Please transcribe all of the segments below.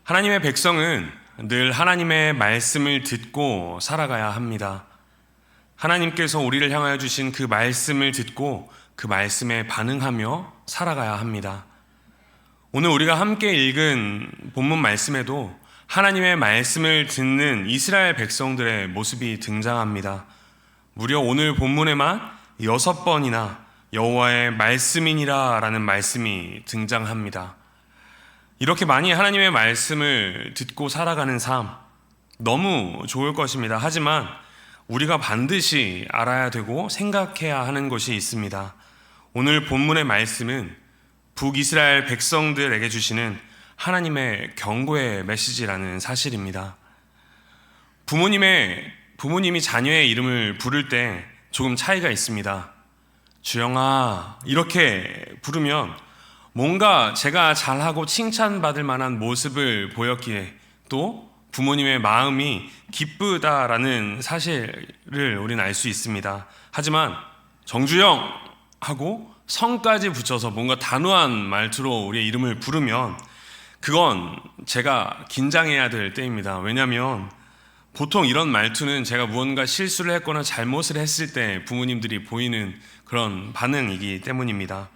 하나님의 백성은 늘 하나님의 말씀을 듣고 살아가야 합니다. 하나님께서 우리를 향하여 주신 그 말씀을 듣고 그 말씀에 반응하며 살아가야 합니다. 오늘 우리가 함께 읽은 본문 말씀에도 하나님의 말씀을 듣는 이스라엘 백성들의 모습이 등장합니다. 무려 오늘 본문에만 6번이나 여호와의 말씀이니라 라는 말씀이 등장합니다. 이렇게 많이 하나님의 말씀을 듣고 살아가는 삶, 너무 좋을 것입니다. 하지만 우리가 반드시 알아야 되고 생각해야 하는 것이 있습니다. 오늘 본문의 말씀은 북이스라엘 백성들에게 주시는 하나님의 경고의 메시지라는 사실입니다. 부모님이 자녀의 이름을 부를 때 조금 차이가 있습니다. 주영아, 이렇게 부르면 뭔가 제가 잘하고 칭찬받을 만한 모습을 보였기에 또 부모님의 마음이 기쁘다라는 사실을 우리는 알 수 있습니다. 하지만 정주영 하고 성까지 붙여서 뭔가 단호한 말투로 우리의 이름을 부르면 그건 제가 긴장해야 될 때입니다. 왜냐하면 보통 이런 말투는 제가 무언가 실수를 했거나 잘못을 했을 때 부모님들이 보이는 그런 반응이기 때문입니다.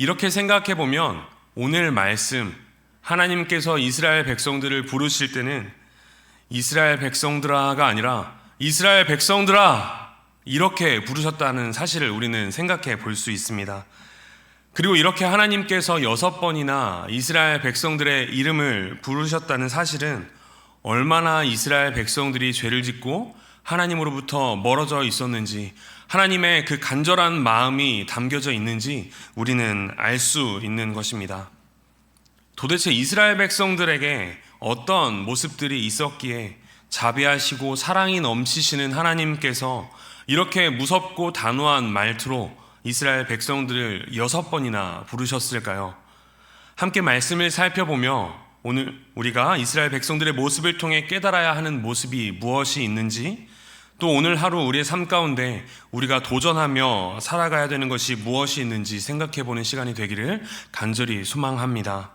이렇게 생각해 보면 오늘 말씀, 하나님께서 이스라엘 백성들을 부르실 때는 이스라엘 백성들아가 아니라 이스라엘 백성들아 이렇게 부르셨다는 사실을 우리는 생각해 볼 수 있습니다. 그리고 이렇게 하나님께서 6번이나 이스라엘 백성들의 이름을 부르셨다는 사실은 얼마나 이스라엘 백성들이 죄를 짓고 하나님으로부터 멀어져 있었는지, 하나님의 그 간절한 마음이 담겨져 있는지 우리는 알 수 있는 것입니다. 도대체 이스라엘 백성들에게 어떤 모습들이 있었기에 자비하시고 사랑이 넘치시는 하나님께서 이렇게 무섭고 단호한 말투로 이스라엘 백성들을 6번이나 부르셨을까요? 함께 말씀을 살펴보며 오늘 우리가 이스라엘 백성들의 모습을 통해 깨달아야 하는 모습이 무엇이 있는지, 또 오늘 하루 우리의 삶 가운데 우리가 도전하며 살아가야 되는 것이 무엇이 있는지 생각해보는 시간이 되기를 간절히 소망합니다.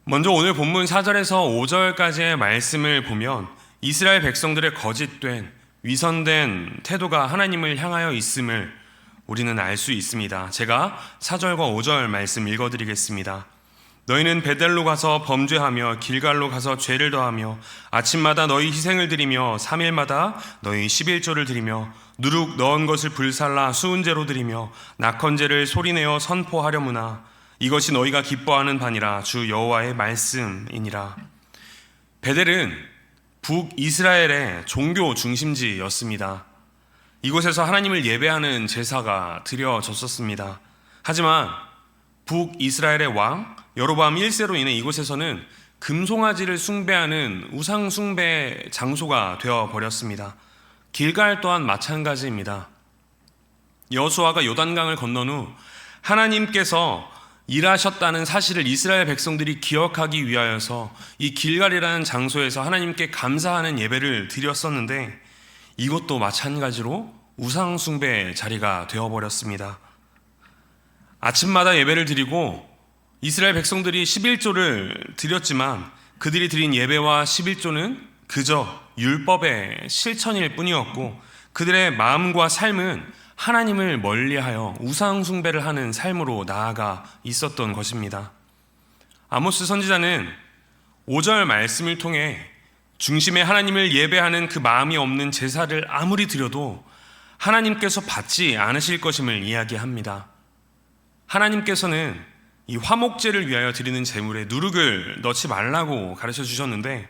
먼저 오늘 본문 4절에서 5절까지의 말씀을 보면 이스라엘 백성들의 거짓된 위선된 태도가 하나님을 향하여 있음을 우리는 알 수 있습니다. 제가 4절과 5절 말씀 읽어드리겠습니다. 너희는 베델로 가서 범죄하며 길갈로 가서 죄를 더하며 아침마다 너희 희생을 드리며 3일마다 너희 11조를 드리며 누룩 넣은 것을 불살라 수은제로 드리며 낙헌제를 소리내어 선포하려무나 이것이 너희가 기뻐하는 바니라 주 여호와의 말씀이니라. 베델은 북이스라엘의 종교 중심지였습니다. 이곳에서 하나님을 예배하는 제사가 드려졌었습니다. 하지만 북이스라엘의 왕 여로보암 1세로 인해 이곳에서는 금송아지를 숭배하는 우상 숭배 장소가 되어버렸습니다. 길갈 또한 마찬가지입니다. 여호수아가 요단강을 건넌 후 하나님께서 일하셨다는 사실을 이스라엘 백성들이 기억하기 위하여서 이 길갈이라는 장소에서 하나님께 감사하는 예배를 드렸었는데 이것도 마찬가지로 우상 숭배의 자리가 되어버렸습니다. 아침마다 예배를 드리고 이스라엘 백성들이 11조를 드렸지만 그들이 드린 예배와 11조는 그저 율법의 실천일 뿐이었고 그들의 마음과 삶은 하나님을 멀리하여 우상 숭배를 하는 삶으로 나아가 있었던 것입니다. 아모스 선지자는 5절 말씀을 통해 중심에 하나님을 예배하는 그 마음이 없는 제사를 아무리 드려도 하나님께서 받지 않으실 것임을 이야기합니다. 하나님께서는 이 화목제를 위하여 드리는 제물에 누룩을 넣지 말라고 가르쳐 주셨는데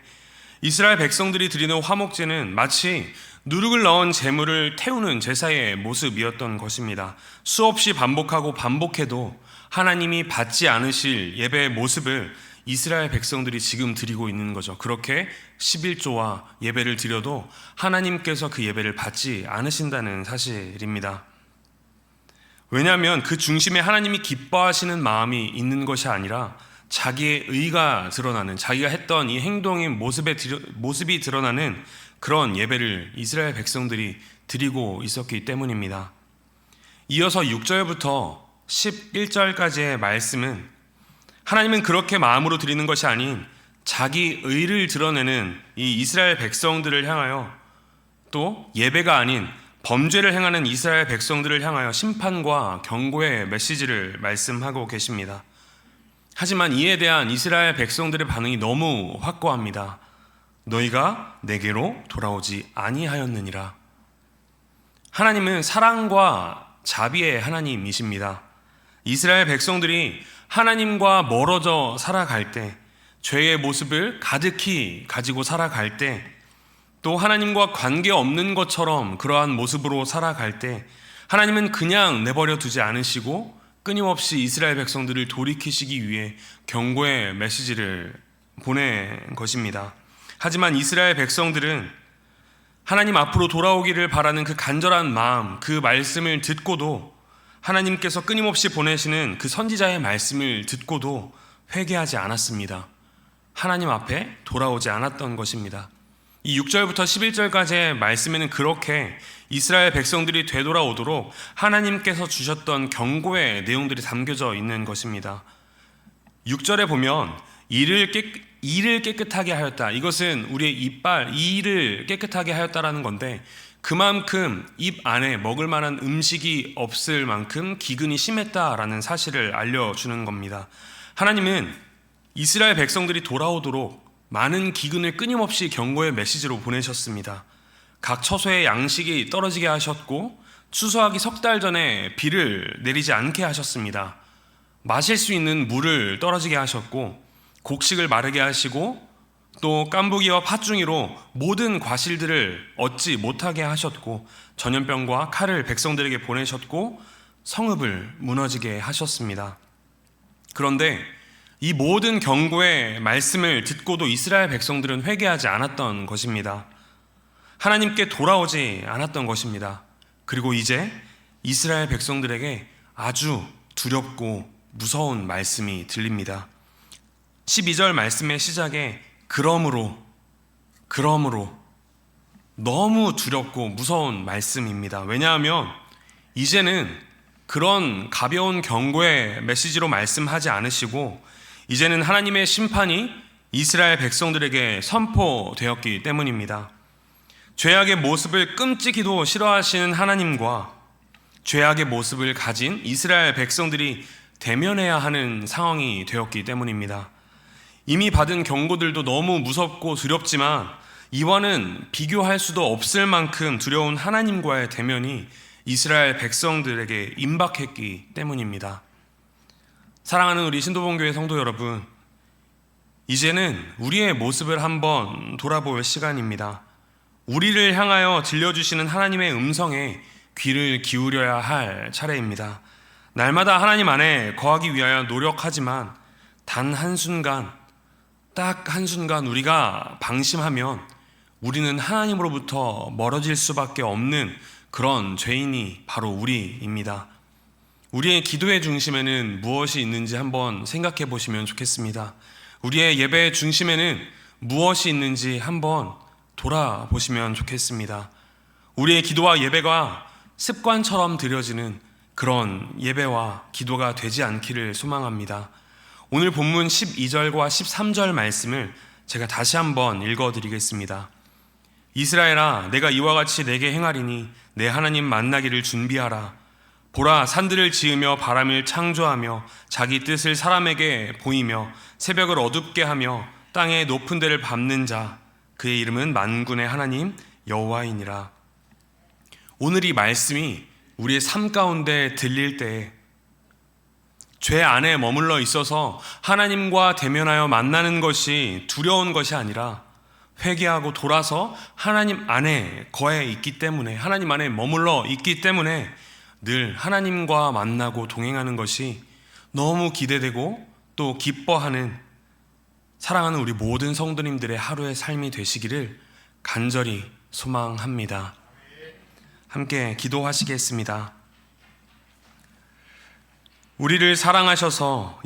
이스라엘 백성들이 드리는 화목제는 마치 누룩을 넣은 제물을 태우는 제사의 모습이었던 것입니다. 수없이 반복하고 반복해도 하나님이 받지 않으실 예배의 모습을 이스라엘 백성들이 지금 드리고 있는 거죠. 그렇게 11조와 예배를 드려도 하나님께서 그 예배를 받지 않으신다는 사실입니다. 왜냐하면 그 중심에 하나님이 기뻐하시는 마음이 있는 것이 아니라 자기의 의가 드러나는, 자기가 했던 이 행동의 모습이 드러나는 그런 예배를 이스라엘 백성들이 드리고 있었기 때문입니다. 이어서 6절부터 11절까지의 말씀은 하나님은 그렇게 마음으로 드리는 것이 아닌 자기 의를 드러내는 이 이스라엘 백성들을 향하여, 또 예배가 아닌 범죄를 행하는 이스라엘 백성들을 향하여 심판과 경고의 메시지를 말씀하고 계십니다. 하지만 이에 대한 이스라엘 백성들의 반응이 너무 확고합니다. 너희가 내게로 돌아오지 아니하였느니라. 하나님은 사랑과 자비의 하나님이십니다. 이스라엘 백성들이 하나님과 멀어져 살아갈 때, 죄의 모습을 가득히 가지고 살아갈 때, 또 하나님과 관계없는 것처럼 그러한 모습으로 살아갈 때 하나님은 그냥 내버려 두지 않으시고 끊임없이 이스라엘 백성들을 돌이키시기 위해 경고의 메시지를 보낸 것입니다. 하지만 이스라엘 백성들은 하나님 앞으로 돌아오기를 바라는 그 간절한 마음, 그 말씀을 듣고도, 하나님께서 끊임없이 보내시는 그 선지자의 말씀을 듣고도 회개하지 않았습니다. 하나님 앞에 돌아오지 않았던 것입니다. 이 6절부터 11절까지의 말씀에는 그렇게 이스라엘 백성들이 되돌아오도록 하나님께서 주셨던 경고의 내용들이 담겨져 있는 것입니다. 6절에 보면 이를 깨끗하게 하였다. 이것은 우리의 이빨, 이를 깨끗하게 하였다라는 건데, 그만큼 입 안에 먹을 만한 음식이 없을 만큼 기근이 심했다라는 사실을 알려주는 겁니다. 하나님은 이스라엘 백성들이 돌아오도록 많은 기근을 끊임없이 경고의 메시지로 보내셨습니다. 각 처소의 양식이 떨어지게 하셨고, 추수하기 석 달 전에 비를 내리지 않게 하셨습니다. 마실 수 있는 물을 떨어지게 하셨고, 곡식을 마르게 하시고, 또 깐부기와 팥중이로 모든 과실들을 얻지 못하게 하셨고, 전염병과 칼을 백성들에게 보내셨고, 성읍을 무너지게 하셨습니다. 그런데 이 모든 경고의 말씀을 듣고도 이스라엘 백성들은 회개하지 않았던 것입니다. 하나님께 돌아오지 않았던 것입니다. 그리고 이제 이스라엘 백성들에게 아주 두렵고 무서운 말씀이 들립니다. 12절 말씀의 시작에 그러므로 너무 두렵고 무서운 말씀입니다. 왜냐하면 이제는 그런 가벼운 경고의 메시지로 말씀하지 않으시고, 이제는 하나님의 심판이 이스라엘 백성들에게 선포되었기 때문입니다. 죄악의 모습을 끔찍이도 싫어하시는 하나님과 죄악의 모습을 가진 이스라엘 백성들이 대면해야 하는 상황이 되었기 때문입니다. 이미 받은 경고들도 너무 무섭고 두렵지만 이와는 비교할 수도 없을 만큼 두려운 하나님과의 대면이 이스라엘 백성들에게 임박했기 때문입니다. 사랑하는 우리 신도본교회 성도 여러분, 이제는 우리의 모습을 한번 돌아볼 시간입니다. 우리를 향하여 들려주시는 하나님의 음성에 귀를 기울여야 할 차례입니다. 날마다 하나님 안에 거하기 위하여 노력하지만 단 한순간, 딱 한순간 우리가 방심하면 우리는 하나님으로부터 멀어질 수밖에 없는 그런 죄인이 바로 우리입니다. 우리의 기도의 중심에는 무엇이 있는지 한번 생각해 보시면 좋겠습니다. 우리의 예배의 중심에는 무엇이 있는지 한번 돌아보시면 좋겠습니다. 우리의 기도와 예배가 습관처럼 드려지는 그런 예배와 기도가 되지 않기를 소망합니다. 오늘 본문 12절과 13절 말씀을 제가 다시 한번 읽어드리겠습니다. 이스라엘아, 내가 이와 같이 내게 행하리니 내 하나님 만나기를 준비하라. 보라, 산들을 지으며 바람을 창조하며 자기 뜻을 사람에게 보이며 새벽을 어둡게 하며 땅의 높은 데를 밟는 자, 그의 이름은 만군의 하나님 여호와이니라. 오늘 이 말씀이 우리의 삶 가운데 들릴 때 죄 안에 머물러 있어서 하나님과 대면하여 만나는 것이 두려운 것이 아니라 회개하고 돌아서 하나님 안에 거해 있기 때문에, 하나님 안에 머물러 있기 때문에 늘 하나님과 만나고 동행하는 것이 너무 기대되고 또 기뻐하는, 사랑하는 우리 모든 성도님들의 하루의 삶이 되시기를 간절히 소망합니다. 함께 기도하시겠습니다. 우리를 사랑하셔서